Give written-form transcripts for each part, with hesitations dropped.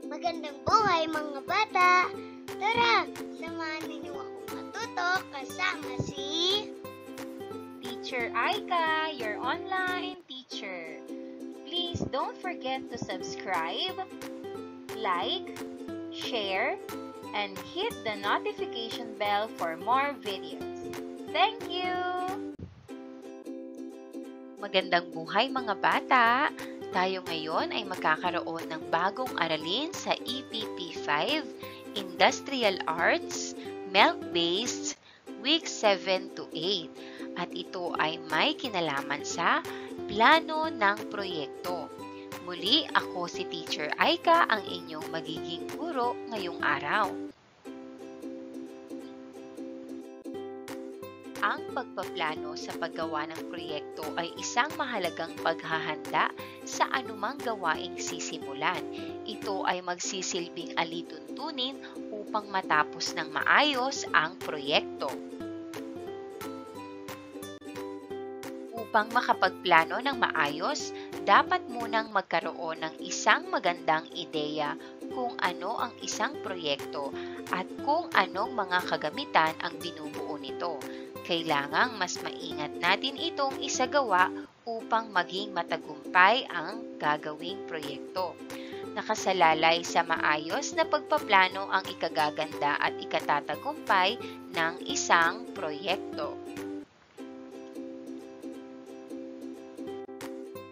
Magandang buhay mga bata! Tara, samahan ninyo akong matuto kasama si Teacher Aika, your online teacher. Please don't forget to subscribe, like, share, and hit the notification bell for more videos. Thank you! Magandang buhay mga bata! Tayo ngayon ay magkakaroon ng bagong aralin sa EPP 5, Industrial Arts, Milk-Based, Week 7 to 8. At ito ay may kinalaman sa plano ng proyekto. Muli, ako si Teacher Aika, ang inyong magiging guro ngayong araw. Ang pagpaplano sa paggawa ng proyekto ay isang mahalagang paghahanda sa anumang gawaing sisimulan. Ito ay magsisilbing alituntunin upang matapos ng maayos ang proyekto. Upang makapagplano ng maayos, dapat munang magkaroon ng isang magandang ideya kung ano ang isang proyekto at kung anong mga kagamitan ang binubuo nito. Kailangang mas maingat natin itong isagawa upang maging matagumpay ang gagawing proyekto. Nakasalalay sa maayos na pagpaplano ang ikagaganda at ikatatagumpay ng isang proyekto.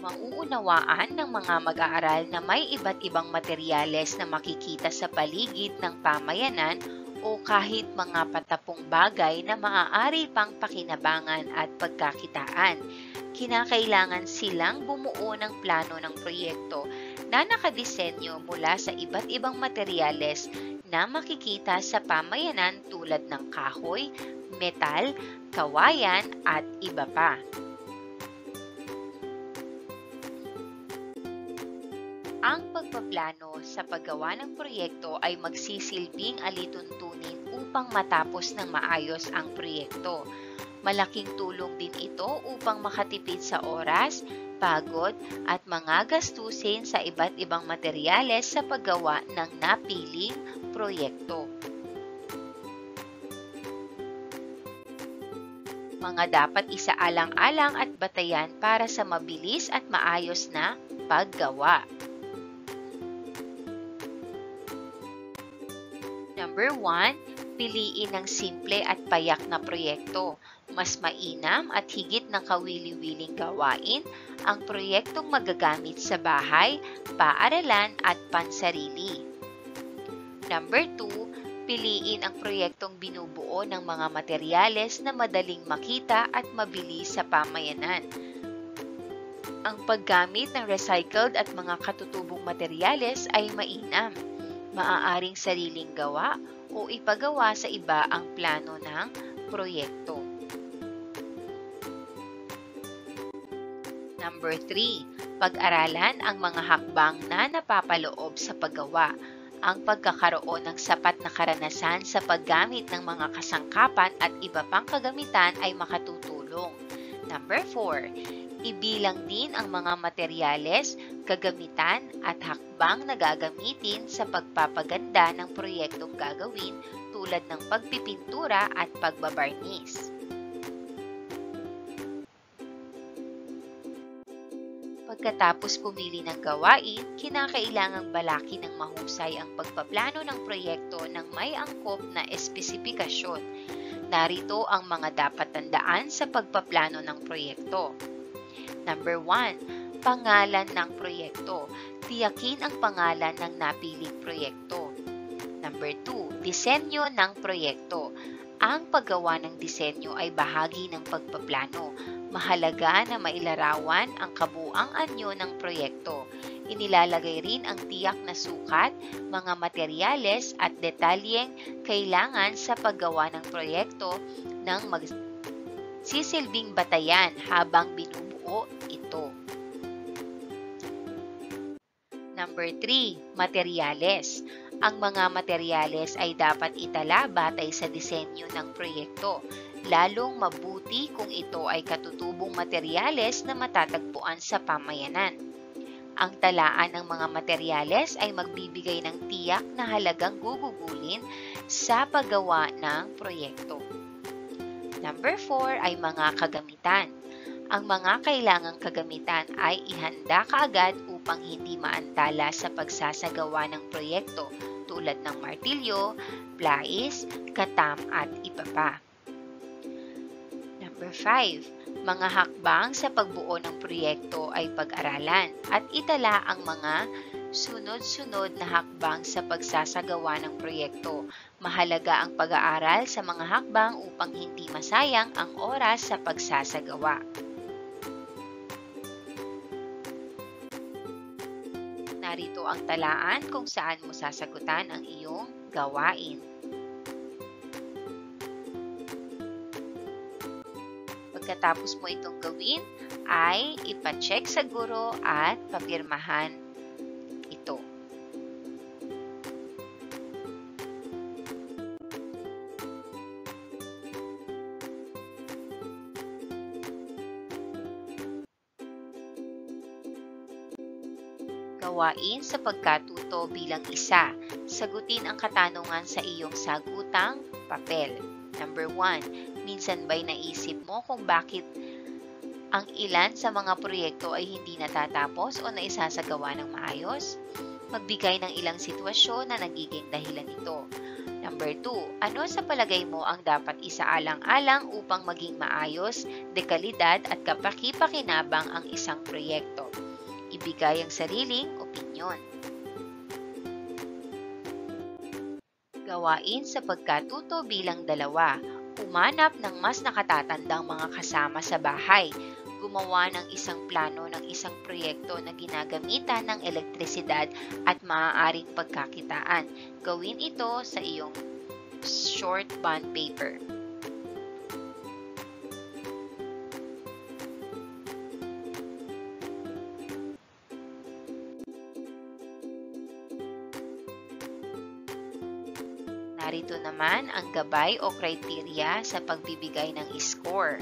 Mauunawaan ng mga mag-aaral na may iba't ibang materyales na makikita sa paligid ng pamayanan o kahit mga patapong bagay na maaari pang pakinabangan at pagkakitaan. Kinakailangan silang bumuo ng plano ng proyekto na nakadisenyo mula sa iba't ibang materyales na makikita sa pamayanan tulad ng kahoy, metal, kawayan at iba pa. Ang pagpaplano sa paggawa ng proyekto ay magsisilbing alituntunin upang matapos ng maayos ang proyekto. Malaking tulong din ito upang makatipid sa oras, pagod at mga gastusin sa iba't ibang materyales sa paggawa ng napiling proyekto. Mga dapat isaalang-alang at batayan para sa mabilis at maayos na paggawa. Number 1, piliin ng simple at payak na proyekto. Mas mainam at higit ng kawili-wiling gawain ang proyektong magagamit sa bahay, paaralan at pansarili. Number 2, piliin ang proyektong binubuo ng mga materyales na madaling makita at mabilis sa pamayanan. Ang paggamit ng recycled at mga katutubong materyales ay mainam. Maaaring sariling gawa o ipagawa sa iba ang plano ng proyekto. Number 3, pag-aralan ang mga hakbang na napapaloob sa paggawa. Ang pagkakaroon ng sapat na karanasan sa paggamit ng mga kasangkapan at iba pang kagamitan ay makatutulong. Number 4, ibilang din ang mga materyales, kagamitan at hakbang na gagamitin sa pagpapaganda ng proyektong gagawin tulad ng pagpipintura at pagbabarnis. Pagkatapos pumili ng gawain, kinakailangang balaki ng mahusay ang pagpaplano ng proyekto ng may angkop na espesipikasyon. Narito ang mga dapat tandaan sa pagpaplano ng proyekto. Number 1, pangalan ng proyekto. Tiyakin ang pangalan ng napiling proyekto. Number 2, disenyo ng proyekto. Ang paggawa ng disenyo ay bahagi ng pagpaplano. Mahalaga na mailarawan ang kabuuang anyo ng proyekto. Inilalagay rin ang tiyak na sukat, mga materyales at detalyeng kailangan sa paggawa ng proyekto ng magsisilbing batayan habang binubuo ito. Number 3, materyales. Ang mga materyales ay dapat itala batay sa disenyo ng proyekto. Lalong mabuti kung ito ay katutubong materyales na matatagpuan sa pamayanan. Ang talaan ng mga materyales ay magbibigay ng tiyak na halagang gugugulin sa paggawa ng proyekto. Number 4 ay mga kagamitan. Ang mga kailangang kagamitan ay ihanda kaagad upang hindi maantala sa pagsasagawa ng proyekto tulad ng martilyo, plais, katam at iba pa. Number 5, mga hakbang sa pagbuo ng proyekto ay pag-aralan at itala ang mga sunod-sunod na hakbang sa pagsasagawa ng proyekto. Mahalaga ang pag-aaral sa mga hakbang upang hindi masayang ang oras sa pagsasagawa. Narito ang talaan kung saan mo sasagutan ang iyong gawain. Pagkatapos mo itong gawin, ay ipacheck sa guro at papirmahan ito. Gawain sa pagkatuto bilang isa. Sagutin ang katanungan sa iyong sagutang papel. Number 1. Minsan ba'y naisip mo kung bakit ang ilan sa mga proyekto ay hindi natatapos o naisasagawa ng maayos? Magbigay ng ilang sitwasyon na nagiging dahilan nito. Number 2. Ano sa palagay mo ang dapat isaalang-alang upang maging maayos, dekalidad at kapaki-pakinabang ang isang proyekto? Ibigay ang sariling opinyon. Gawain sa pagkatuto bilang dalawa. Humanap ng mas nakatatandang mga kasama sa bahay. Gumawa ng isang plano ng isang proyekto na ginagamitan ng elektrisidad at maaaring pagkakitaan. Gawin ito sa iyong short bond paper. Narito naman ang gabay o criteria sa pagbibigay ng score.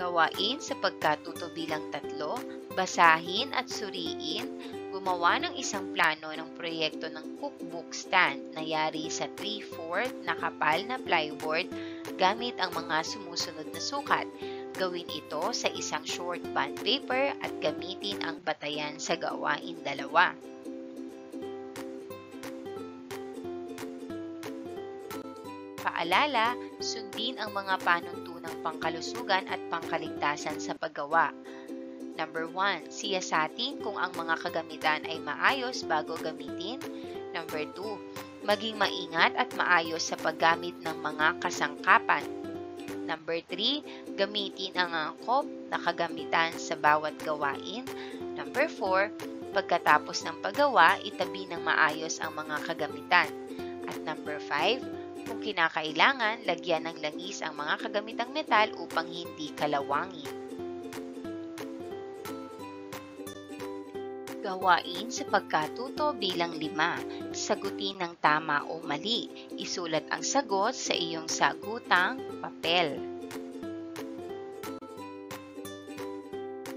Gawain sa pagkatuto bilang 3, basahin at suriin, gumawa ng isang plano ng proyekto ng cookbook stand na yari sa 3/4 na kapal na plywood gamit ang mga sumusunod na sukat. Gawin ito sa isang short bond paper at gamitin ang batayan sa gawain 2. Paalala, sundin ang mga panuntunang pangkalusugan at pangkaligtasan sa paggawa. Number 1, siyasatin kung ang mga kagamitan ay maayos bago gamitin. Number 2, maging maingat at maayos sa paggamit ng mga kasangkapan. Number 3, gamitin ang angkop na kagamitan sa bawat gawain. Number 4, pagkatapos ng paggawa, itabi ng maayos ang mga kagamitan. At number 5, kung kinakailangan, lagyan ng langis ang mga kagamitang metal upang hindi kalawangin. Gawain sa pagkatuto bilang 5. Sagutin ng tama o mali. Isulat ang sagot sa iyong sagutang papel.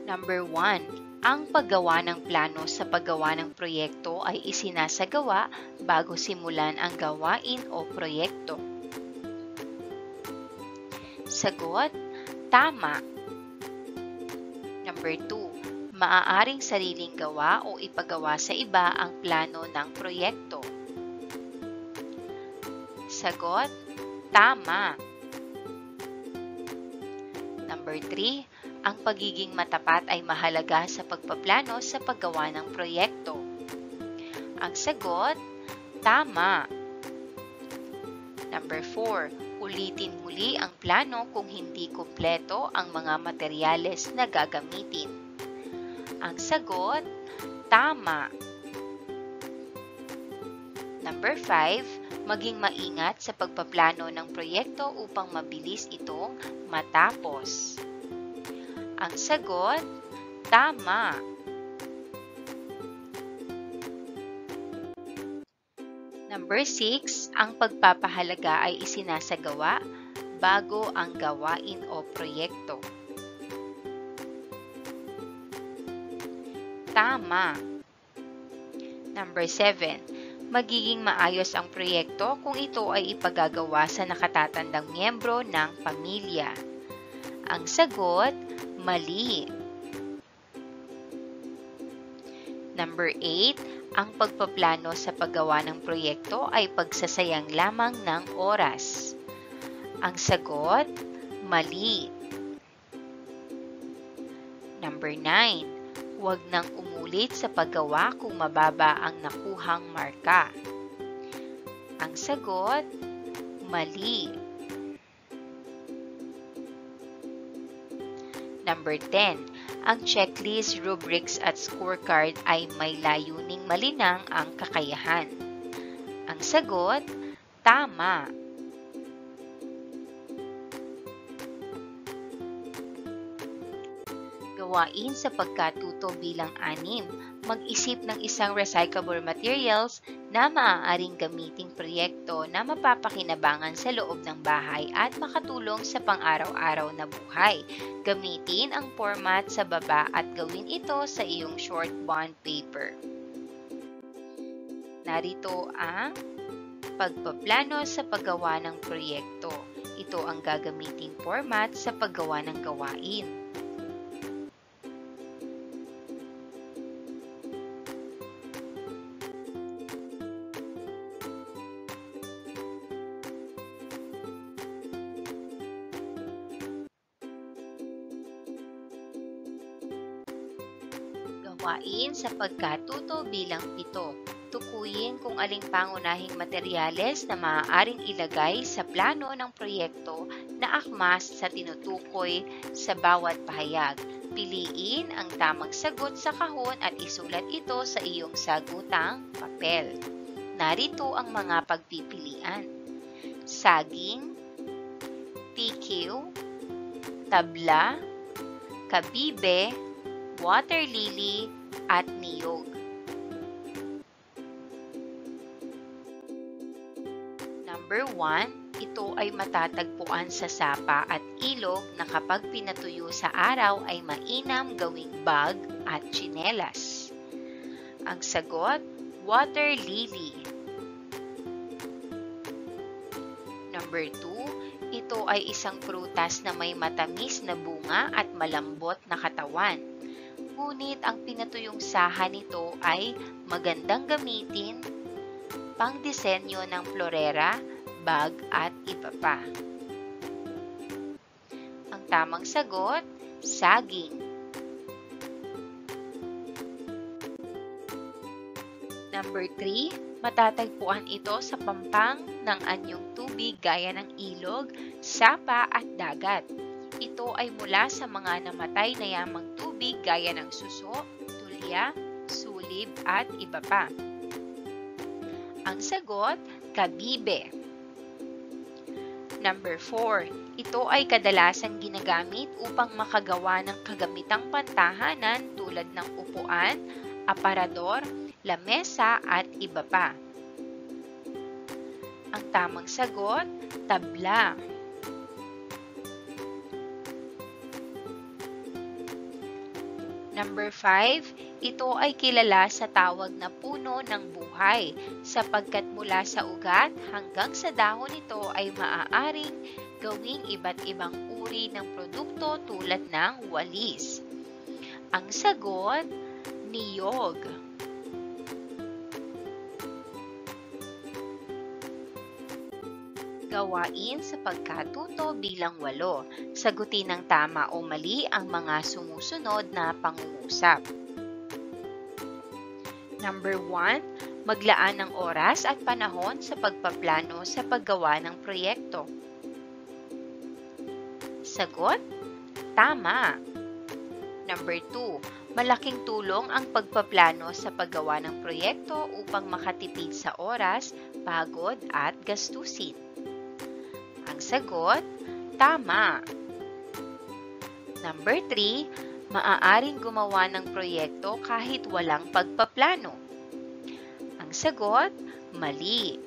Number 1. Ang paggawa ng plano sa paggawa ng proyekto ay isinasagawa bago simulan ang gawain o proyekto. Sagot, tama. Number 2. Maaaring sariling gawa o ipagawa sa iba ang plano ng proyekto. Sagot, tama. Number 3, ang pagiging matapat ay mahalaga sa pagpaplano sa paggawa ng proyekto. Ang sagot, tama. Number 4, ulitin muli ang plano kung hindi kumpleto ang mga materyales na gagamitin. Ang sagot, tama. Number 5, maging maingat sa pagpaplano ng proyekto upang mabilis itong matapos. Ang sagot, tama. Number 6, ang pagpapahalaga ay isinasagawa bago ang gawain o proyekto. Tama. Number 7. Magiging maayos ang proyekto kung ito ay ipagagawa sa nakatatandang miyembro ng pamilya. Ang sagot, mali. Number 8. Ang pagpaplano sa paggawa ng proyekto ay pagsasayang lamang ng oras. Ang sagot, mali. Number 9. Huwag nang umulit sa paggawa kung mababa ang nakuhang marka. Ang sagot, mali. Number 10. Ang checklist, rubrics at scorecard ay may layuning malinang ang kakayahan. Ang sagot, tama. Gawain sa pagkatuto bilang 6. Mag-isip ng isang recyclable materials na maaaring gamiting proyekto na mapapakinabangan sa loob ng bahay at makatulong sa pang-araw-araw na buhay. Gamitin ang format sa baba at gawin ito sa iyong short bond paper. Narito ang pagpaplano sa paggawa ng proyekto. Ito ang gagamiting format sa paggawa ng gawain. Gawain sa pagkatuto bilang 7. Tukuyin kung aling pangunahing materyales na maaaring ilagay sa plano ng proyekto na akmas sa tinutukoy sa bawat pahayag. Piliin ang tamang sagot sa kahon at isulat ito sa iyong sagutang papel. Narito ang mga pagpipilian: saging, PQ, tabla, kabibe, water lily, at niyog. Number 1, ito ay matatagpuan sa sapa at ilog na kapag pinatuyo sa araw ay mainam gawing bag at tsinelas. Ang sagot, water lily. Number 2, ito ay isang prutas na may matamis na bunga at malambot na katawan. Ngunit ang pinatuyong saha nito ay magandang gamitin pang-disenyo ng florera, bag at iba pa. Ang tamang sagot, saging. Number 3, matatagpuan ito sa pampang ng anyong tubig gaya ng ilog, sapa at dagat. Ito ay mula sa mga namatay na yamang tubig gaya ng suso, tulya, sulib at iba pa. Ang sagot, kabibe. Number 4, ito ay kadalasang ginagamit upang makagawa ng kagamitang pantahanan tulad ng upuan, aparador, lamesa at iba pa. Ang tamang sagot, tabla. Number 5, ito ay kilala sa tawag na puno ng buhay sapagkat mula sa ugat hanggang sa dahon nito ay maaaring gawing iba't ibang uri ng produkto tulad ng walis. Ang sagot, niyog. Gawain sa pagkatuto bilang 8. Sagutin ng tama o mali ang mga sumusunod na pangungusap. Number 1, maglaan ng oras at panahon sa pagpaplano sa paggawa ng proyekto. Sagot, tama. Number 2, malaking tulong ang pagpaplano sa paggawa ng proyekto upang makatipid sa oras, pagod at gastusin. Ang sagot, tama. Number 3, maaaring gumawa ng proyekto kahit walang pagpaplano. Ang sagot, mali.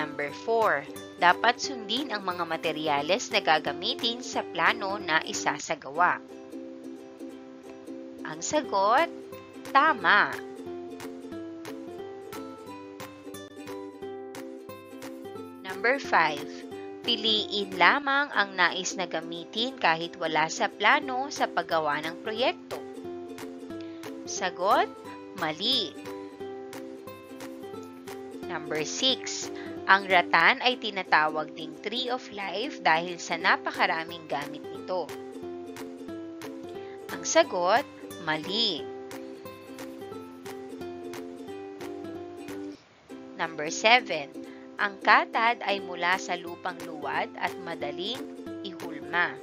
Number 4. Dapat sundin ang mga materyales na gagamitin sa plano na isasagawa. Ang sagot, tama. Number 5. Piliin lamang ang nais na gamitin kahit wala sa plano sa paggawa ng proyekto. Sagot, mali. Number 6. Ang rattan ay tinatawag ding Tree of Life dahil sa napakaraming gamit nito. Ang sagot, mali. Number 7. Ang katad ay mula sa lupang luwad at madaling ihulma.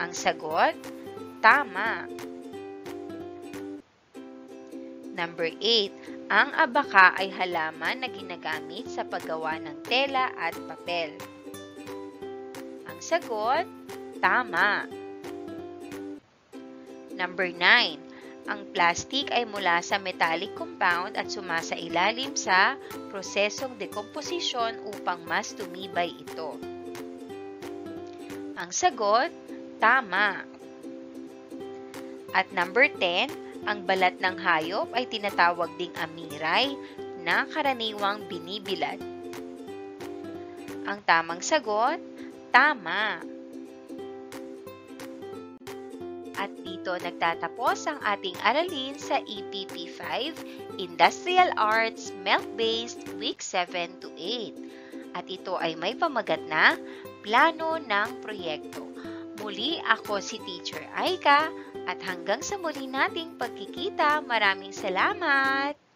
Ang sagot, tama. Number 8. Ang abaka ay halaman na ginagamit sa paggawa ng tela at papel. Ang sagot, tama. Number 9. Ang plastic ay mula sa metallic compound at sumasailalim sa prosesong dekomposisyon upang mas tumibay ito. Ang sagot, tama. At number 10, ang balat ng hayop ay tinatawag ding amiray na karaniwang binibilad. Ang tamang sagot, tama. At dito nagtatapos ang ating aralin sa EPP 5, Industrial Arts, Math-Based, Week 7 to 8. At ito ay may pamagat na Plano ng Proyekto. Muli ako si Teacher Aika at hanggang sa muli nating pagkikita, maraming salamat!